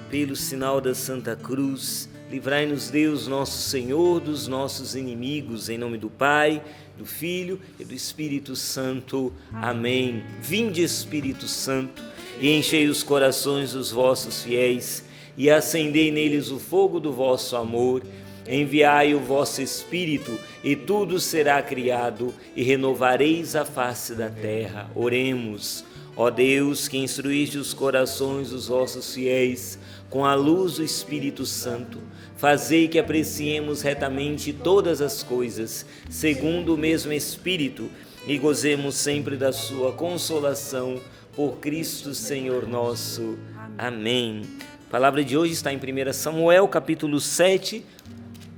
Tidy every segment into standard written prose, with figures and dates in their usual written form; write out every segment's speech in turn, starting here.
pelo sinal da Santa Cruz, livrai-nos Deus nosso Senhor dos nossos inimigos, em nome do Pai, do Filho e do Espírito Santo. Amém. Vinde, Espírito Santo, e enchei os corações dos vossos fiéis, e acendei neles o fogo do vosso amor. Enviai o vosso Espírito, e tudo será criado, e renovareis a face da terra. Oremos. Ó Deus, que instruíste os corações dos vossos fiéis com a luz do Espírito Santo, fazei que apreciemos retamente todas as coisas, segundo o mesmo Espírito, e gozemos sempre da sua consolação, por Cristo Senhor nosso. Amém. A palavra de hoje está em 1 Samuel, capítulo 7,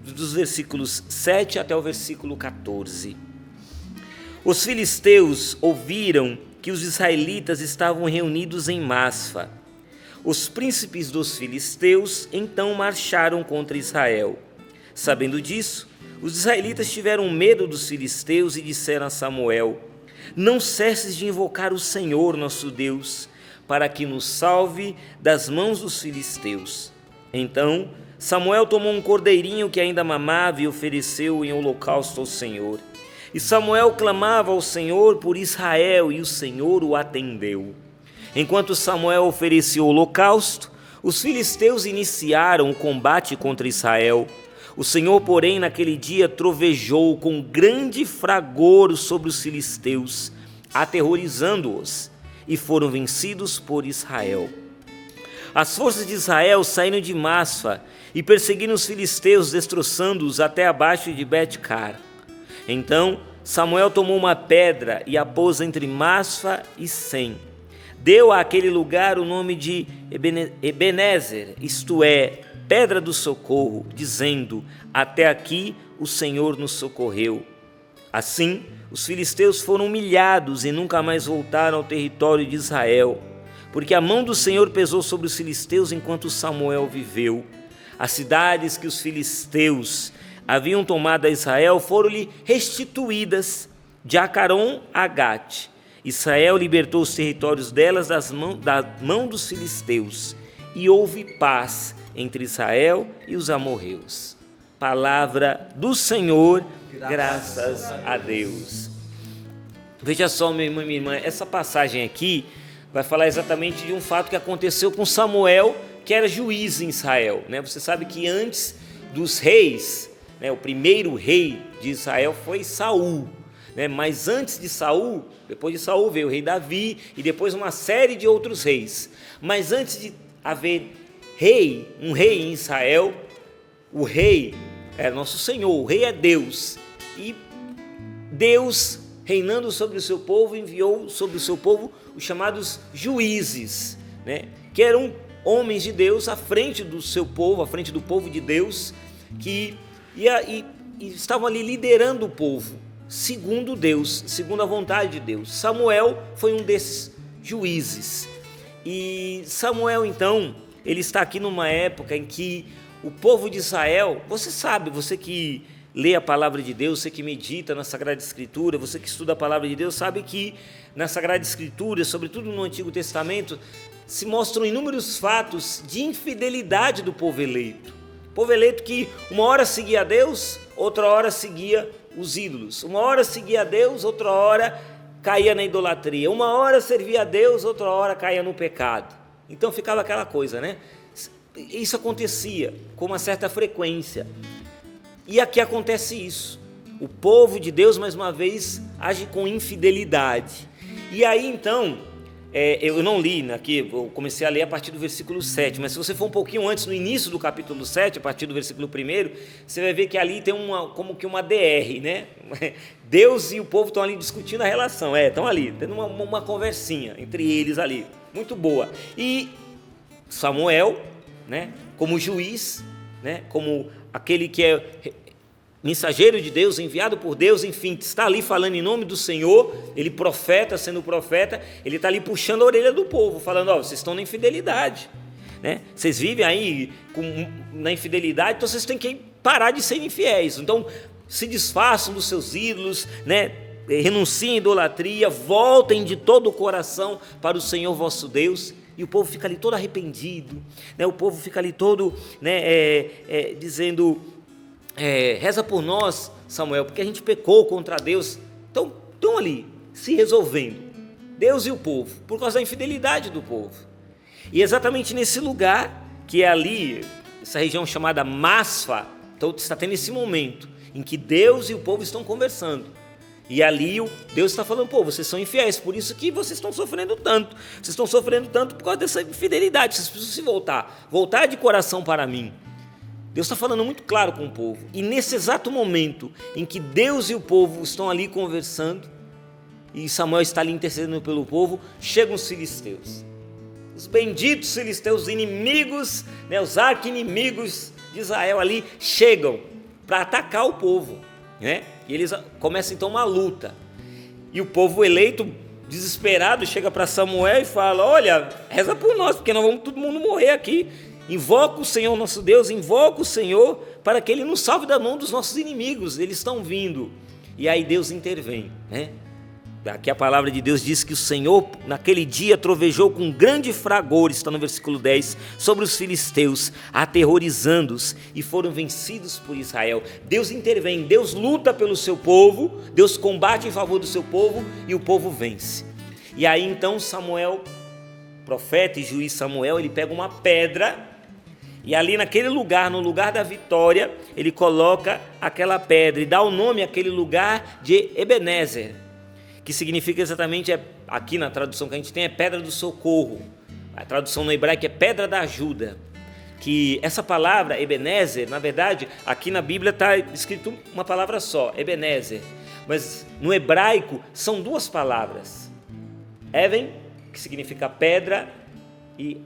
dos versículos 7 até o versículo 14. Os filisteus ouviram que os israelitas estavam reunidos em Masfa. Os príncipes dos filisteus então marcharam contra Israel. Sabendo disso, os israelitas tiveram medo dos filisteus e disseram a Samuel: não cesses de invocar o Senhor nosso Deus, para que nos salve das mãos dos filisteus. Então Samuel tomou um cordeirinho que ainda mamava e ofereceu em holocausto ao Senhor. E Samuel clamava ao Senhor por Israel, e o Senhor o atendeu. Enquanto Samuel oferecia o holocausto, os filisteus iniciaram o combate contra Israel. O Senhor, porém, naquele dia trovejou com grande fragor sobre os filisteus, aterrorizando-os, e foram vencidos por Israel. As forças de Israel saíram de Masfa e perseguiram os filisteus, destroçando-os até abaixo de Bet-car. Então Samuel tomou uma pedra e a pôs entre Masfa e Sem. Deu àquele lugar o nome de Ebenezer, isto é, Pedra do Socorro, dizendo: até aqui o Senhor nos socorreu. Assim, os filisteus foram humilhados e nunca mais voltaram ao território de Israel, porque a mão do Senhor pesou sobre os filisteus enquanto Samuel viveu. As cidades que os filisteus haviam tomado a Israel foram-lhe restituídas, de Acaron a Gate. Israel libertou os territórios delas da mão dos filisteus, e houve paz entre Israel e os amorreus. Palavra do Senhor, graças a Deus. Veja só, meu irmão e minha irmã, essa passagem aqui vai falar exatamente de um fato que aconteceu com Samuel, que era juiz em Israel. Você sabe que antes dos reis, o primeiro rei de Israel foi Saul. Mas antes de Saul, depois de Saul veio o rei Davi e depois uma série de outros reis. Mas antes de haver um rei em Israel, o rei é nosso Senhor, o rei é Deus. E Deus, reinando sobre o seu povo, enviou sobre o seu povo os chamados juízes, que eram homens de Deus à frente do seu povo, à frente do povo de Deus, que estavam ali liderando o povo, segundo Deus, segundo a vontade de Deus. Samuel foi um desses juízes. E Samuel, então, ele está aqui numa época em que o povo de Israel, você sabe, você que lê a palavra de Deus, você que medita na Sagrada Escritura, você que estuda a palavra de Deus, sabe que na Sagrada Escritura, sobretudo no Antigo Testamento, se mostram inúmeros fatos de infidelidade do povo eleito. Povo eleito que uma hora seguia a Deus, outra hora seguia os ídolos. Uma hora seguia a Deus, outra hora caía na idolatria. Uma hora servia a Deus, outra hora caía no pecado. Então ficava aquela coisa, Isso acontecia com uma certa frequência. E aqui acontece isso. O povo de Deus, mais uma vez, age com infidelidade. E aí, então, eu não li aqui, eu comecei a ler a partir do versículo 7, mas se você for um pouquinho antes, no início do capítulo 7, a partir do versículo 1, você vai ver que ali tem como que uma DR, Deus e o povo estão ali discutindo a relação, estão ali, tendo uma conversinha entre eles ali, muito boa. E Samuel, como juiz, como aquele que é mensageiro de Deus, enviado por Deus, enfim, está ali falando em nome do Senhor, ele profeta, sendo profeta, ele está ali puxando a orelha do povo, falando: vocês estão na infidelidade, vocês vivem aí na infidelidade, então vocês têm que parar de ser infiéis, então se desfaçam dos seus ídolos, renunciem à idolatria, voltem de todo o coração para o Senhor vosso Deus, e o povo fica ali todo arrependido, né? O povo fica ali todo, né, dizendo, reza por nós, Samuel, porque a gente pecou contra Deus. Então, estão ali se resolvendo, Deus e o povo, por causa da infidelidade do povo. E exatamente nesse lugar, que é ali, essa região chamada Masfa, então está tendo esse momento em que Deus e o povo estão conversando. E ali Deus está falando, vocês são infiéis, por isso que vocês estão sofrendo tanto. Vocês estão sofrendo tanto por causa dessa infidelidade, vocês precisam se voltar de coração para mim. Deus está falando muito claro com o povo. E nesse exato momento em que Deus e o povo estão ali conversando, e Samuel está ali intercedendo pelo povo, chegam os filisteus. Os benditos filisteus, os inimigos, né, os arqui-inimigos de Israel ali, chegam para atacar o povo, né? E eles começam então uma luta. E o povo eleito, desesperado, chega para Samuel e fala, olha, reza por nós, porque nós vamos todo mundo morrer aqui. Invoca o Senhor nosso Deus, invoca o Senhor para que Ele nos salve da mão dos nossos inimigos, eles estão vindo. E aí Deus intervém, né? Aqui a palavra de Deus diz que o Senhor naquele dia trovejou com grande fragor, está no versículo 10, sobre os filisteus, aterrorizando-os, e foram vencidos por Israel. Deus intervém, Deus luta pelo seu povo, Deus combate em favor do seu povo e o povo vence. E aí então Samuel, profeta e juiz Samuel, ele pega uma pedra e ali naquele lugar, no lugar da vitória, ele coloca aquela pedra e dá o nome àquele lugar de Ebenezer, que significa exatamente, aqui na tradução que a gente tem, é pedra do socorro. A tradução no hebraico é pedra da ajuda. Que essa palavra, Ebenezer, na verdade, aqui na Bíblia está escrito uma palavra só, Ebenezer. Mas no hebraico são duas palavras. Even, que significa pedra, e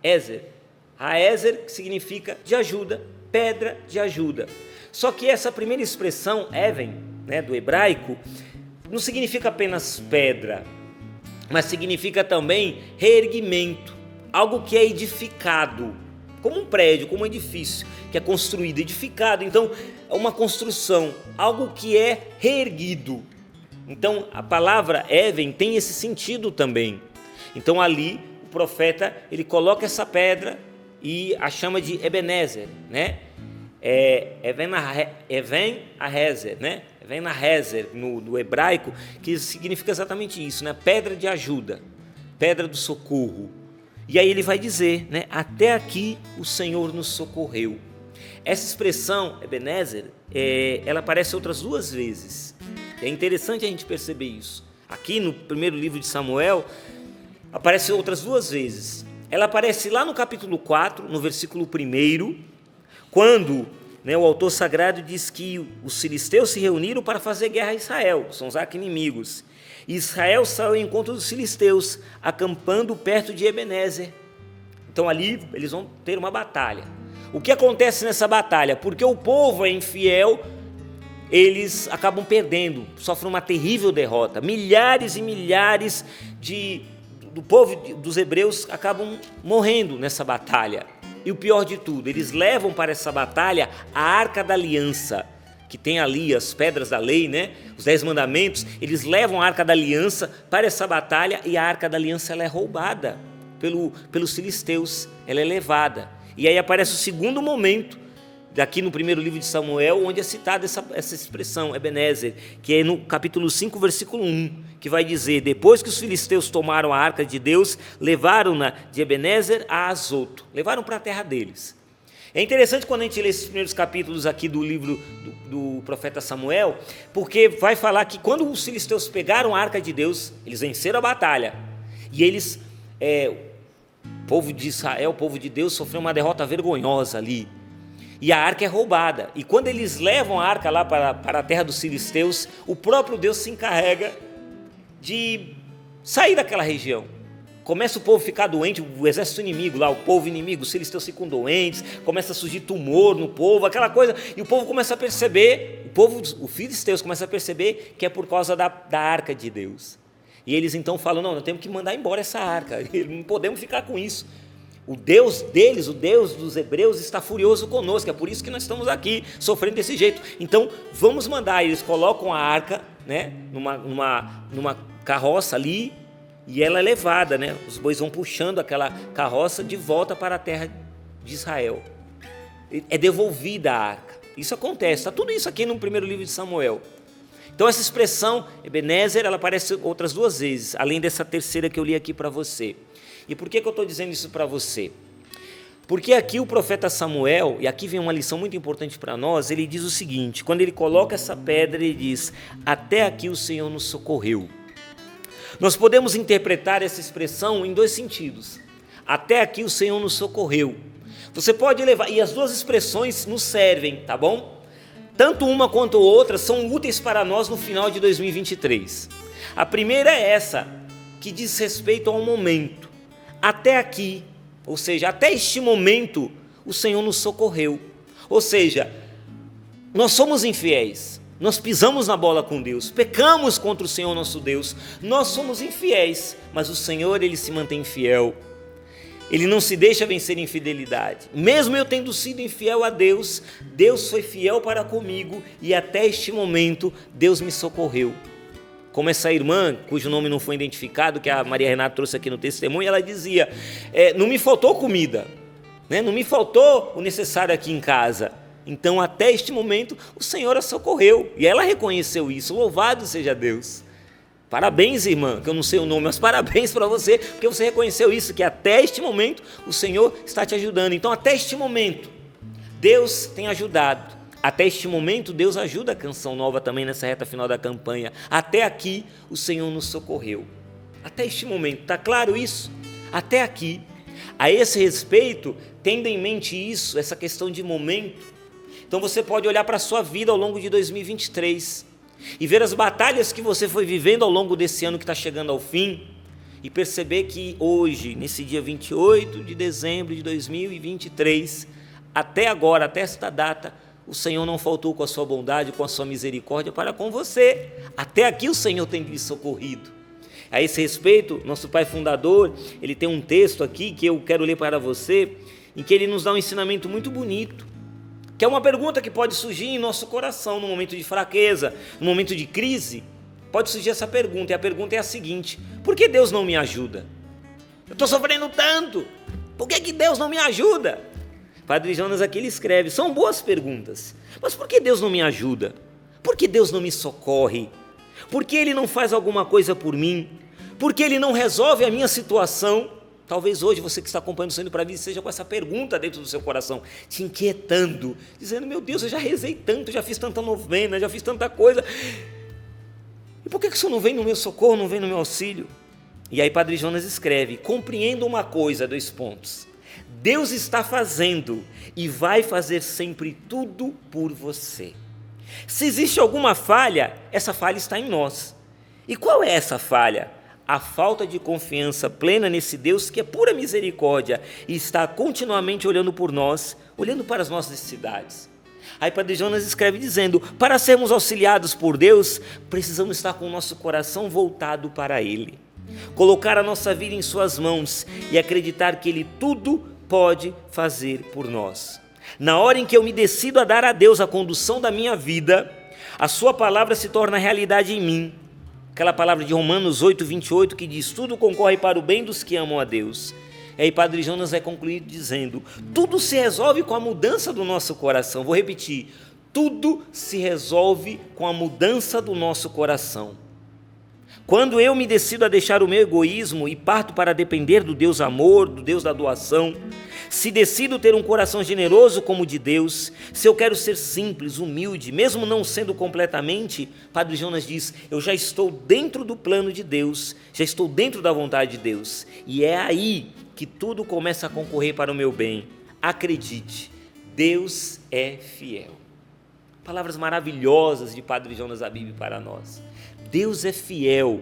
Aezer. Aezer, que significa de ajuda, pedra de ajuda. Só que essa primeira expressão, Even, né, do hebraico, não significa apenas pedra, mas significa também reerguimento, algo que é edificado, como um prédio, como um edifício, que é construído, edificado. Então, é uma construção, algo que é reerguido. Então, a palavra Even tem esse sentido também. Então, ali, o profeta, ele coloca essa pedra e a chama de Ebenezer, né? Even Ahezer, né? Vem na Hezer, no hebraico, que significa exatamente isso, né? Pedra de ajuda, pedra do socorro. E aí ele vai dizer, né? Até aqui o Senhor nos socorreu. Essa expressão, Ebenezer, ela aparece outras duas vezes. É interessante a gente perceber isso. Aqui no primeiro livro de Samuel, aparece outras duas vezes. Ela aparece lá no capítulo 4, no versículo 1, quando, né, o autor sagrado diz que os filisteus se reuniram para fazer guerra a Israel, são os arqui-inimigos. E Israel saiu ao encontro dos filisteus, acampando perto de Ebenezer. Então ali eles vão ter uma batalha. O que acontece nessa batalha? Porque o povo é infiel, eles acabam perdendo, sofrem uma terrível derrota. Milhares e milhares do povo dos hebreus acabam morrendo nessa batalha. E o pior de tudo, eles levam para essa batalha a Arca da Aliança, que tem ali as pedras da lei, né? Os 10 mandamentos. Eles levam a Arca da Aliança para essa batalha e a Arca da Aliança ela é roubada pelos filisteus, ela é levada. E aí aparece o segundo momento, daqui no primeiro livro de Samuel, onde é citada essa expressão, Ebenezer, que é no capítulo 5, versículo 1, que vai dizer, depois que os filisteus tomaram a arca de Deus, levaram-na de Ebenezer a Azoto, levaram para a terra deles. É interessante quando a gente lê esses primeiros capítulos aqui do livro do profeta Samuel, porque vai falar que quando os filisteus pegaram a arca de Deus, eles venceram a batalha, e eles, o povo de Israel, o povo de Deus, sofreu uma derrota vergonhosa ali, e a arca é roubada, e quando eles levam a arca lá para a terra dos filisteus, o próprio Deus se encarrega de sair daquela região. Começa o povo a ficar doente, o exército inimigo lá, o povo inimigo, os filisteus ficam doentes, começa a surgir tumor no povo, aquela coisa, e o povo começa a perceber, os filisteus começam a perceber que é por causa da arca de Deus. E eles então falam, não, nós temos que mandar embora essa arca, não podemos ficar com isso. O Deus deles, o Deus dos hebreus está furioso conosco, é por isso que nós estamos aqui sofrendo desse jeito. Então vamos mandar, eles colocam a arca, né, numa carroça ali, e ela é levada, né? Os bois vão puxando aquela carroça de volta para a terra de Israel. É devolvida a arca. Isso acontece, está tudo isso aqui no primeiro livro de Samuel. Então essa expressão, Ebenezer, ela aparece outras 2 vezes, além dessa terceira que eu li aqui para você. E por que eu estou dizendo isso para você? Porque aqui o profeta Samuel, e aqui vem uma lição muito importante para nós, ele diz o seguinte, quando ele coloca essa pedra, ele diz, até aqui o Senhor nos socorreu. Nós podemos interpretar essa expressão em 2 sentidos. Até aqui o Senhor nos socorreu. Você pode levar, e as 2 expressões nos servem, tá bom? Tanto uma quanto outra são úteis para nós no final de 2023. A primeira é essa, que diz respeito ao momento. Até aqui, ou seja, até este momento, o Senhor nos socorreu. Ou seja, nós somos infiéis, nós pisamos na bola com Deus, pecamos contra o Senhor nosso Deus, nós somos infiéis, mas o Senhor, Ele se mantém fiel. Ele não se deixa vencer em infidelidade. Mesmo eu tendo sido infiel a Deus, Deus foi fiel para comigo e até este momento Deus me socorreu. Como essa irmã, cujo nome não foi identificado, que a Maria Renata trouxe aqui no testemunho, ela dizia, não me faltou comida, né? Não me faltou o necessário aqui em casa. Então até este momento o Senhor a socorreu e ela reconheceu isso, louvado seja Deus. Parabéns, irmã, que eu não sei o nome, mas parabéns para você, porque você reconheceu isso, que até este momento o Senhor está te ajudando. Então, até este momento, Deus tem ajudado. Até este momento, Deus ajuda a Canção Nova também nessa reta final da campanha. Até aqui, o Senhor nos socorreu. Até este momento, está claro isso? Até aqui. A esse respeito, tendo em mente isso, essa questão de momento, então você pode olhar para a sua vida ao longo de 2023 e ver as batalhas que você foi vivendo ao longo desse ano que está chegando ao fim e perceber que hoje, nesse dia 28 de dezembro de 2023, até agora, até esta data, o Senhor não faltou com a sua bondade, com a sua misericórdia para com você. Até aqui o Senhor tem lhe socorrido. A esse respeito, nosso pai fundador, ele tem um texto aqui que eu quero ler para você, em que ele nos dá um ensinamento muito bonito, que é uma pergunta que pode surgir em nosso coração no momento de fraqueza, no momento de crise. Pode surgir essa pergunta, e a pergunta é a seguinte: por que Deus não me ajuda? Eu estou sofrendo tanto, por que Deus não me ajuda? Padre Jonas aqui ele escreve, são boas perguntas, mas por que Deus não me ajuda? Por que Deus não me socorre? Por que Ele não faz alguma coisa por mim? Por que Ele não resolve a minha situação? Talvez hoje você que está acompanhando o Saindo para a Vida seja com essa pergunta dentro do seu coração, te inquietando, dizendo, meu Deus, eu já rezei tanto, já fiz tanta novena, já fiz tanta coisa, e por que o Senhor não vem no meu socorro, não vem no meu auxílio? E aí Padre Jonas escreve, compreenda uma coisa, 2 pontos, Deus está fazendo e vai fazer sempre tudo por você. Se existe alguma falha, essa falha está em nós. E qual é essa falha? A falta de confiança plena nesse Deus que é pura misericórdia e está continuamente olhando por nós, olhando para as nossas necessidades. Aí Padre Jonas escreve dizendo, para sermos auxiliados por Deus, precisamos estar com o nosso coração voltado para Ele. Colocar a nossa vida em suas mãos e acreditar que Ele tudo pode fazer por nós. Na hora em que eu me decido a dar a Deus a condução da minha vida, a sua palavra se torna realidade em mim. Aquela palavra de Romanos 8, 28 que diz, tudo concorre para o bem dos que amam a Deus. E aí Padre Jonas vai concluir dizendo, tudo se resolve com a mudança do nosso coração. Vou repetir, tudo se resolve com a mudança do nosso coração. Quando eu me decido a deixar o meu egoísmo e parto para depender do Deus amor, do Deus da doação, se decido ter um coração generoso como o de Deus, se eu quero ser simples, humilde, mesmo não sendo completamente, Padre Jonas diz, eu já estou dentro do plano de Deus, já estou dentro da vontade de Deus, e é aí que tudo começa a concorrer para o meu bem. Acredite, Deus é fiel. Palavras maravilhosas de Padre Jonas Abib para nós. Deus é fiel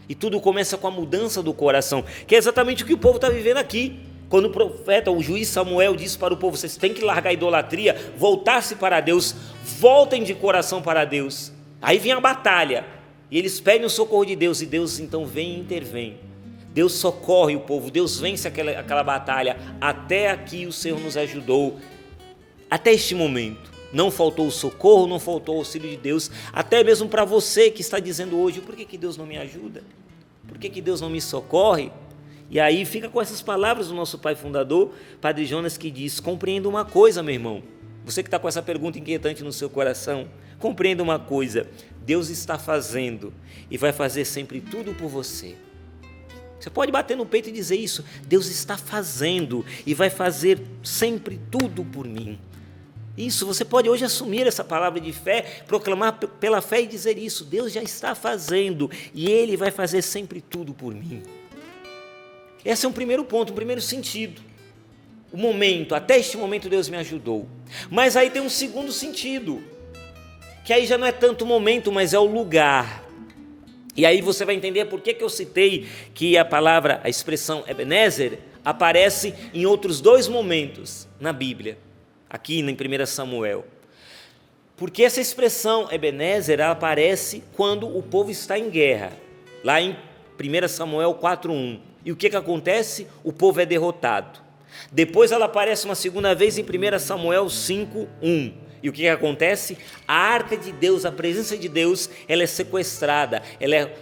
e tudo começa com a mudança do coração, que é exatamente o que o povo está vivendo aqui. Quando o profeta, o juiz Samuel disse para o povo, vocês têm que largar a idolatria, voltar-se para Deus, voltem de coração para Deus. Aí vem a batalha e eles pedem o socorro de Deus e Deus então vem e intervém. Deus socorre o povo, Deus vence aquela batalha. Até aqui o Senhor nos ajudou, até este momento. Não faltou o socorro, não faltou o auxílio de Deus, até mesmo para você que está dizendo hoje, por que Deus não me ajuda? Por que Deus não me socorre? E aí fica com essas palavras do nosso pai fundador, Padre Jonas, que diz: compreenda uma coisa, meu irmão. Você que está com essa pergunta inquietante no seu coração, compreenda uma coisa: Deus está fazendo e vai fazer sempre tudo por você. Você pode bater no peito e dizer isso: Deus está fazendo e vai fazer sempre tudo por mim. Isso, você pode hoje assumir essa palavra de fé, proclamar pela fé e dizer isso: Deus já está fazendo e Ele vai fazer sempre tudo por mim. Esse é um primeiro ponto, um primeiro sentido. O momento, até este momento Deus me ajudou. Mas aí tem um segundo sentido, que aí já não é tanto o momento, mas é o lugar. E aí você vai entender por que eu citei que a expressão Ebenezer aparece em outros 2 momentos na Bíblia, aqui em 1 Samuel. Porque essa expressão Ebenezer aparece quando o povo está em guerra, lá em 1 Samuel 4:1. E o que acontece? O povo é derrotado. Depois ela aparece uma segunda vez em 1 Samuel 5:1. E o que acontece? A arca de Deus, a presença de Deus, ela é sequestrada, ela é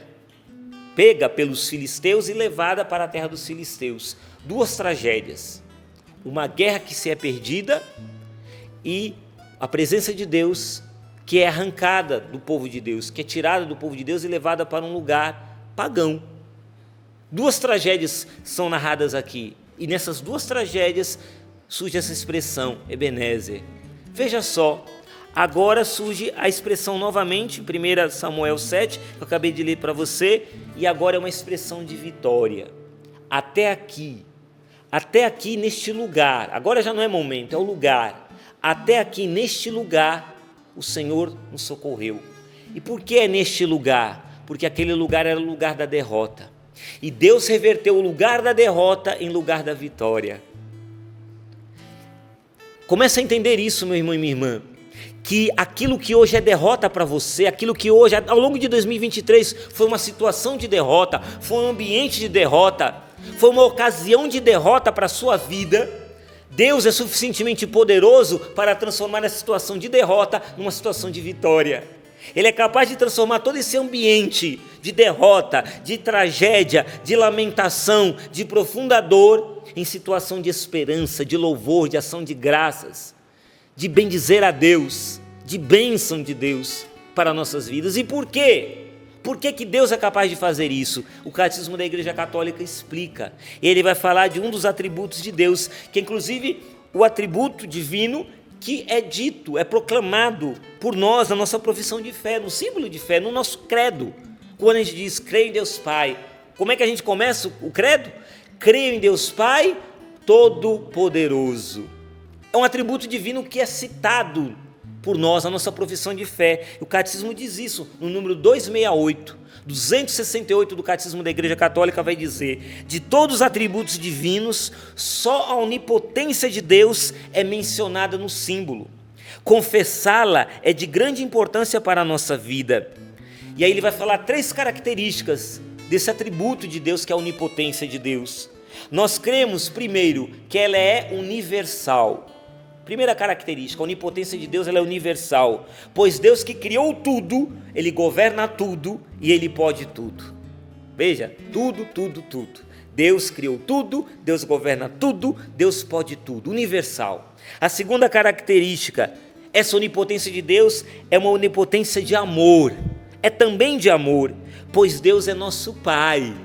pega pelos filisteus e levada para a terra dos filisteus. 2 tragédias: uma guerra que se é perdida e a presença de Deus que é arrancada do povo de Deus, que é tirada do povo de Deus e levada para um lugar pagão. 2 tragédias são narradas aqui, e nessas 2 tragédias surge essa expressão Ebenezer. Veja só, agora surge a expressão novamente, 1 Samuel 7, que eu acabei de ler para você, e agora é uma expressão de vitória. Até aqui neste lugar, agora já não é momento, é o lugar. Até aqui neste lugar o Senhor nos socorreu. E por que é neste lugar? Porque aquele lugar era o lugar da derrota. E Deus reverteu o lugar da derrota em lugar da vitória. Comece a entender isso, meu irmão e minha irmã, que aquilo que hoje é derrota para você, aquilo que hoje, ao longo de 2023, foi uma situação de derrota, foi um ambiente de derrota, foi uma ocasião de derrota para a sua vida, Deus é suficientemente poderoso para transformar essa situação de derrota numa situação de vitória. Ele é capaz de transformar todo esse ambiente de derrota, de tragédia, de lamentação, de profunda dor, em situação de esperança, de louvor, de ação de graças, de bendizer a Deus, de bênção de Deus para nossas vidas. E por quê? Por que Deus é capaz de fazer isso? O Catecismo da Igreja Católica explica. Ele vai falar de um dos atributos de Deus, que é inclusive o atributo divino que é dito, é proclamado por nós na nossa profissão de fé, no símbolo de fé, no nosso credo. Quando a gente diz creio em Deus Pai, como é que a gente começa o credo? Creio em Deus Pai Todo-Poderoso. É um atributo divino que é citado por nós na nossa profissão de fé. O Catecismo diz isso no número 268 do Catecismo da Igreja Católica, vai dizer: de todos os atributos divinos, só a onipotência de Deus é mencionada no símbolo. Confessá-la é de grande importância para a nossa vida. E aí ele vai falar 3 características desse atributo de Deus, que é a onipotência de Deus. Nós cremos, primeiro, que ela é universal. Primeira característica, a onipotência de Deus, ela é universal, pois Deus que criou tudo, Ele governa tudo e Ele pode tudo. Veja, tudo. Deus criou tudo, Deus governa tudo, Deus pode tudo, universal. A segunda característica, essa onipotência de Deus é uma onipotência de amor, é também de amor, pois Deus é nosso Pai.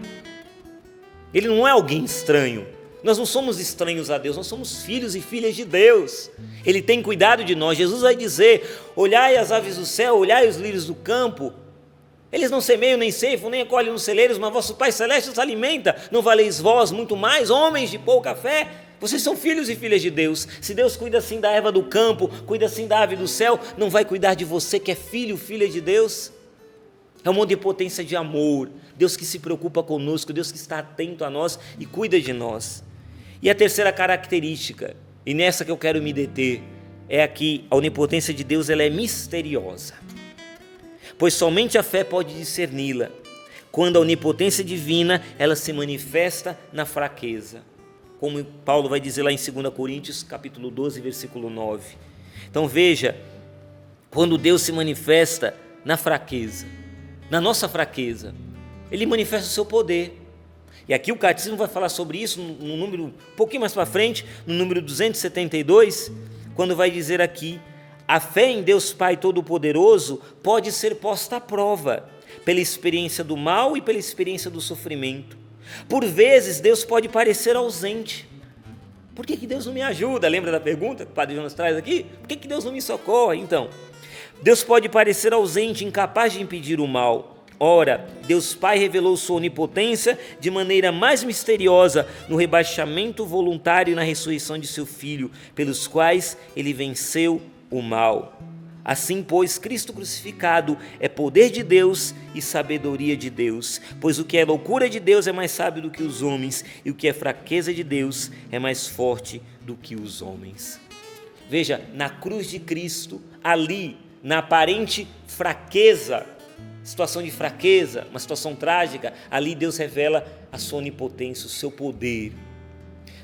Ele não é alguém estranho. Nós não somos estranhos a Deus, nós somos filhos e filhas de Deus. Ele tem cuidado de nós. Jesus vai dizer: olhai as aves do céu, olhai os lírios do campo. Eles não semeiam, nem ceifam, nem colhem nos celeiros, mas vosso Pai Celeste os alimenta. Não valeis vós muito mais, homens de pouca fé? Vocês são filhos e filhas de Deus. Se Deus cuida assim da erva do campo, cuida assim da ave do céu, não vai cuidar de você que é filho, filha de Deus? É uma onipotência de amor. Deus que se preocupa conosco, Deus que está atento a nós e cuida de nós. E a terceira característica, e nessa que eu quero me deter, é aqui: a onipotência de Deus, ela é misteriosa, pois somente a fé pode discerni-la, quando a onipotência divina, ela se manifesta na fraqueza, como Paulo vai dizer lá em 2 Coríntios, capítulo 12, versículo 9. Então veja, quando Deus se manifesta na fraqueza, na nossa fraqueza, Ele manifesta o seu poder. E aqui o Catecismo vai falar sobre isso no número, um pouquinho mais para frente, no número 272, quando vai dizer aqui: a fé em Deus Pai Todo-Poderoso pode ser posta à prova pela experiência do mal e pela experiência do sofrimento. Por vezes Deus pode parecer ausente. Por que Deus não me ajuda? Lembra da pergunta que o Padre Jonas traz aqui? Por que Deus não me socorre? Então, Deus pode parecer ausente, incapaz de impedir o mal. Ora, Deus Pai revelou sua onipotência de maneira mais misteriosa no rebaixamento voluntário e na ressurreição de seu Filho, pelos quais ele venceu o mal. Assim, pois, Cristo crucificado é poder de Deus e sabedoria de Deus, pois o que é loucura de Deus é mais sábio do que os homens, e o que é fraqueza de Deus é mais forte do que os homens. Veja, na cruz de Cristo, ali, na aparente fraqueza, situação de fraqueza, uma situação trágica, ali Deus revela a sua onipotência, o seu poder.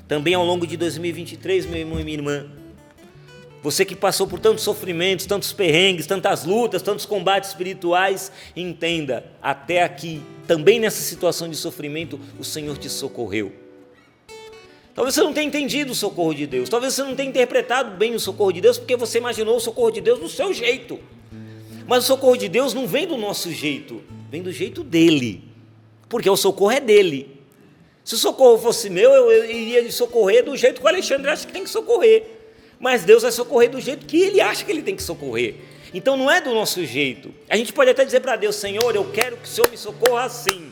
Também ao longo de 2023, meu irmão e minha irmã, você que passou por tantos sofrimentos, tantos perrengues, tantas lutas, tantos combates espirituais, entenda, até aqui, também nessa situação de sofrimento, o Senhor te socorreu. Talvez você não tenha entendido o socorro de Deus, talvez você não tenha interpretado bem o socorro de Deus, porque você imaginou o socorro de Deus do seu jeito. Mas o socorro de Deus não vem do nosso jeito, vem do jeito dele, porque o socorro é dele. Se o socorro fosse meu, eu iria lhe socorrer do jeito que o Alexandre acha que tem que socorrer. Mas Deus vai socorrer do jeito que ele acha que ele tem que socorrer. Então não é do nosso jeito. A gente pode até dizer para Deus: Senhor, eu quero que o Senhor me socorra assim.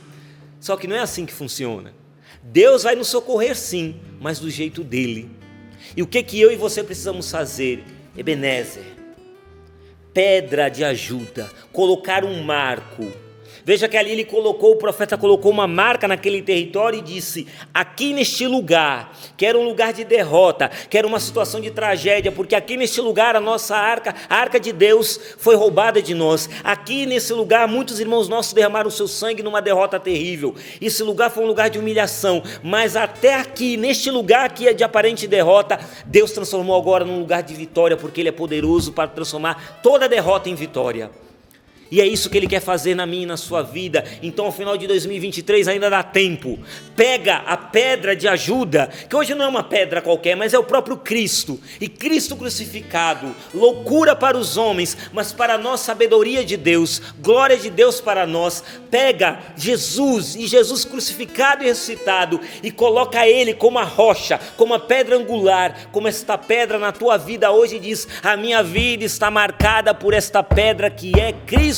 Só que não é assim que funciona. Deus vai nos socorrer sim, mas do jeito dele. E o que eu e você precisamos fazer? Ebenezer, pedra de ajuda, colocar um marco. Veja que ali o profeta colocou uma marca naquele território e disse: aqui neste lugar, que era um lugar de derrota, que era uma situação de tragédia, porque aqui neste lugar a nossa arca, a arca de Deus, foi roubada de nós. Aqui nesse lugar muitos irmãos nossos derramaram seu sangue numa derrota terrível. Esse lugar foi um lugar de humilhação, mas até aqui, neste lugar que é de aparente derrota, Deus transformou agora num lugar de vitória, porque Ele é poderoso para transformar toda derrota em vitória. E é isso que Ele quer fazer na minha e na sua vida. Então, ao final de 2023 ainda dá tempo. Pega a pedra de ajuda, que hoje não é uma pedra qualquer, mas é o próprio Cristo. E Cristo crucificado, loucura para os homens, mas para nós sabedoria de Deus, glória de Deus para nós. Pega Jesus, e Jesus crucificado e ressuscitado, e coloca Ele como a rocha, como a pedra angular, como esta pedra na tua vida hoje diz: a minha vida está marcada por esta pedra que é Cristo.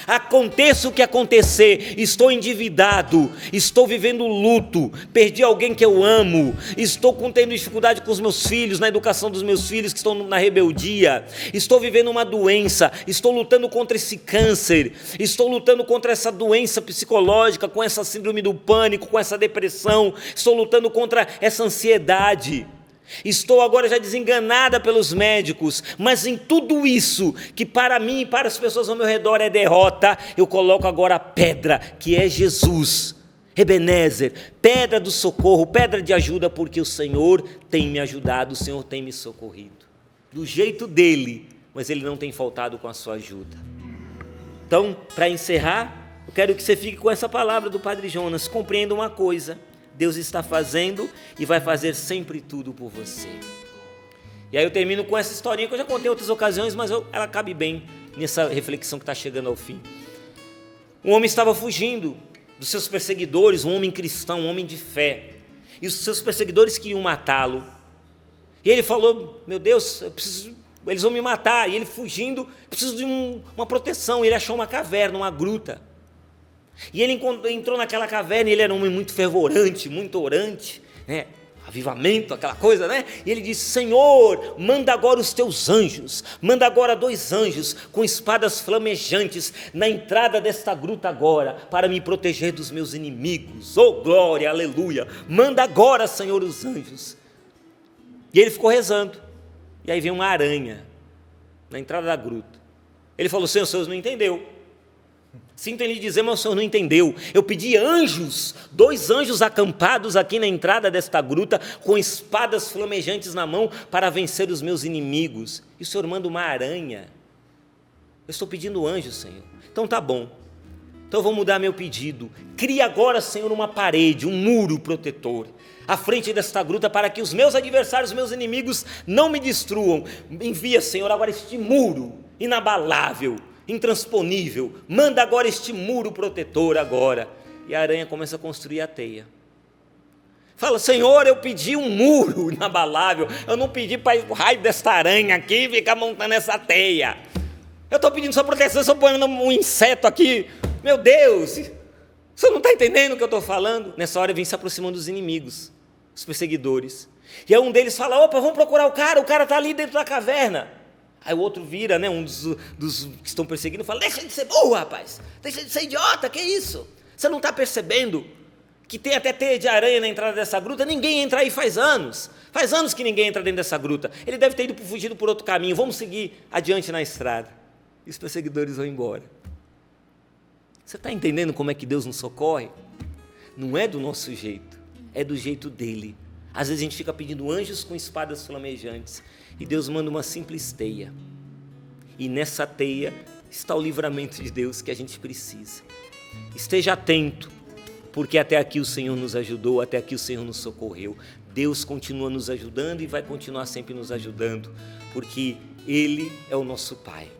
Aconteça o que acontecer, estou endividado, estou vivendo luto, perdi alguém que eu amo, estou tendo dificuldade com os meus filhos, na educação dos meus filhos que estão na rebeldia, estou vivendo uma doença, estou lutando contra esse câncer, estou lutando contra essa doença psicológica, com essa síndrome do pânico, com essa depressão, estou lutando contra essa ansiedade. Estou agora já desenganada pelos médicos, mas em tudo isso, que para mim e para as pessoas ao meu redor é derrota, eu coloco agora a pedra, que é Jesus, Ebenezer, pedra do socorro, pedra de ajuda, porque o Senhor tem me ajudado, o Senhor tem me socorrido, do jeito dele, mas Ele não tem faltado com a sua ajuda. Então, para encerrar, eu quero que você fique com essa palavra do Padre Jonas. Compreenda uma coisa: Deus está fazendo e vai fazer sempre tudo por você. E aí eu termino com essa historinha que eu já contei em outras ocasiões, mas ela cabe bem nessa reflexão que está chegando ao fim. Um homem estava fugindo dos seus perseguidores, um homem cristão, um homem de fé, e os seus perseguidores queriam matá-lo. E ele falou: meu Deus, eles vão me matar. E ele fugindo, preciso de uma proteção. Ele achou uma caverna, uma gruta. E ele entrou naquela caverna, e ele era um homem muito fervorante, muito orante, né? Avivamento, aquela coisa, né? E ele disse: Senhor, manda agora os teus anjos, manda agora 2 anjos com espadas flamejantes na entrada desta gruta agora, para me proteger dos meus inimigos. Oh glória, aleluia, manda agora, Senhor, os anjos. E ele ficou rezando, e aí veio uma aranha na entrada da gruta. Ele falou: Senhor, o Senhor não entendeu. Sinto em lhe dizer, mas o Senhor não entendeu. Eu pedi anjos, 2 anjos acampados aqui na entrada desta gruta, com espadas flamejantes na mão, para vencer os meus inimigos. E o Senhor manda uma aranha. Eu estou pedindo anjos, Senhor. Então tá bom. Então eu vou mudar meu pedido. Cria agora, Senhor, uma parede, um muro protetor à frente desta gruta, para que os meus adversários, os meus inimigos não me destruam. Envia, Senhor, agora este muro inabalável, intransponível. Manda agora este muro protetor agora. E a aranha começa a construir a teia. Fala: Senhor, eu pedi um muro inabalável, eu não pedi para o raio desta aranha aqui ficar montando essa teia. Eu estou pedindo sua proteção, estou pondo um inseto aqui. Meu Deus, você não está entendendo o que eu estou falando? Nessa hora vem se aproximando dos inimigos, os perseguidores. E aí um deles fala: opa, vamos procurar o cara está ali dentro da caverna. Aí o outro vira, né, um dos que estão perseguindo, fala: deixa de ser burro, rapaz, deixa de ser idiota, que isso? Você não está percebendo que tem até teia de aranha na entrada dessa gruta? Ninguém entra aí faz anos que ninguém entra dentro dessa gruta. Ele deve ter ido fugido por outro caminho, vamos seguir adiante na estrada. E os perseguidores vão embora. Você está entendendo como é que Deus nos socorre? Não é do nosso jeito, é do jeito dele. Às vezes a gente fica pedindo anjos com espadas flamejantes, e Deus manda uma simples teia. E nessa teia está o livramento de Deus que a gente precisa. Esteja atento, porque até aqui o Senhor nos ajudou, até aqui o Senhor nos socorreu. Deus continua nos ajudando e vai continuar sempre nos ajudando, porque Ele é o nosso Pai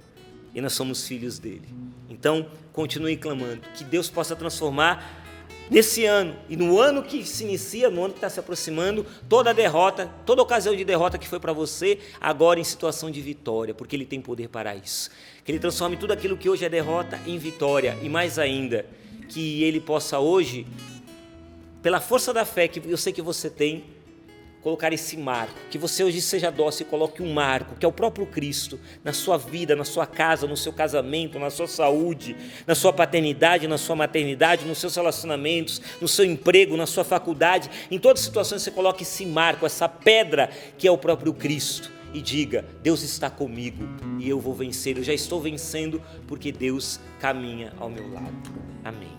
e nós somos filhos dele. Então, continue clamando, que Deus possa transformar nesse ano e no ano que se inicia, no ano que está se aproximando, toda derrota, toda ocasião de derrota que foi para você, agora em situação de vitória, porque Ele tem poder para isso. Que Ele transforme tudo aquilo que hoje é derrota em vitória, e mais ainda, que Ele possa hoje, pela força da fé que eu sei que você tem, colocar esse marco, que você hoje seja dócil e coloque um marco, que é o próprio Cristo, na sua vida, na sua casa, no seu casamento, na sua saúde, na sua paternidade, na sua maternidade, nos seus relacionamentos, no seu emprego, na sua faculdade, em todas as situações você coloque esse marco, essa pedra que é o próprio Cristo, e diga: Deus está comigo e eu vou vencer, eu já estou vencendo porque Deus caminha ao meu lado. Amém.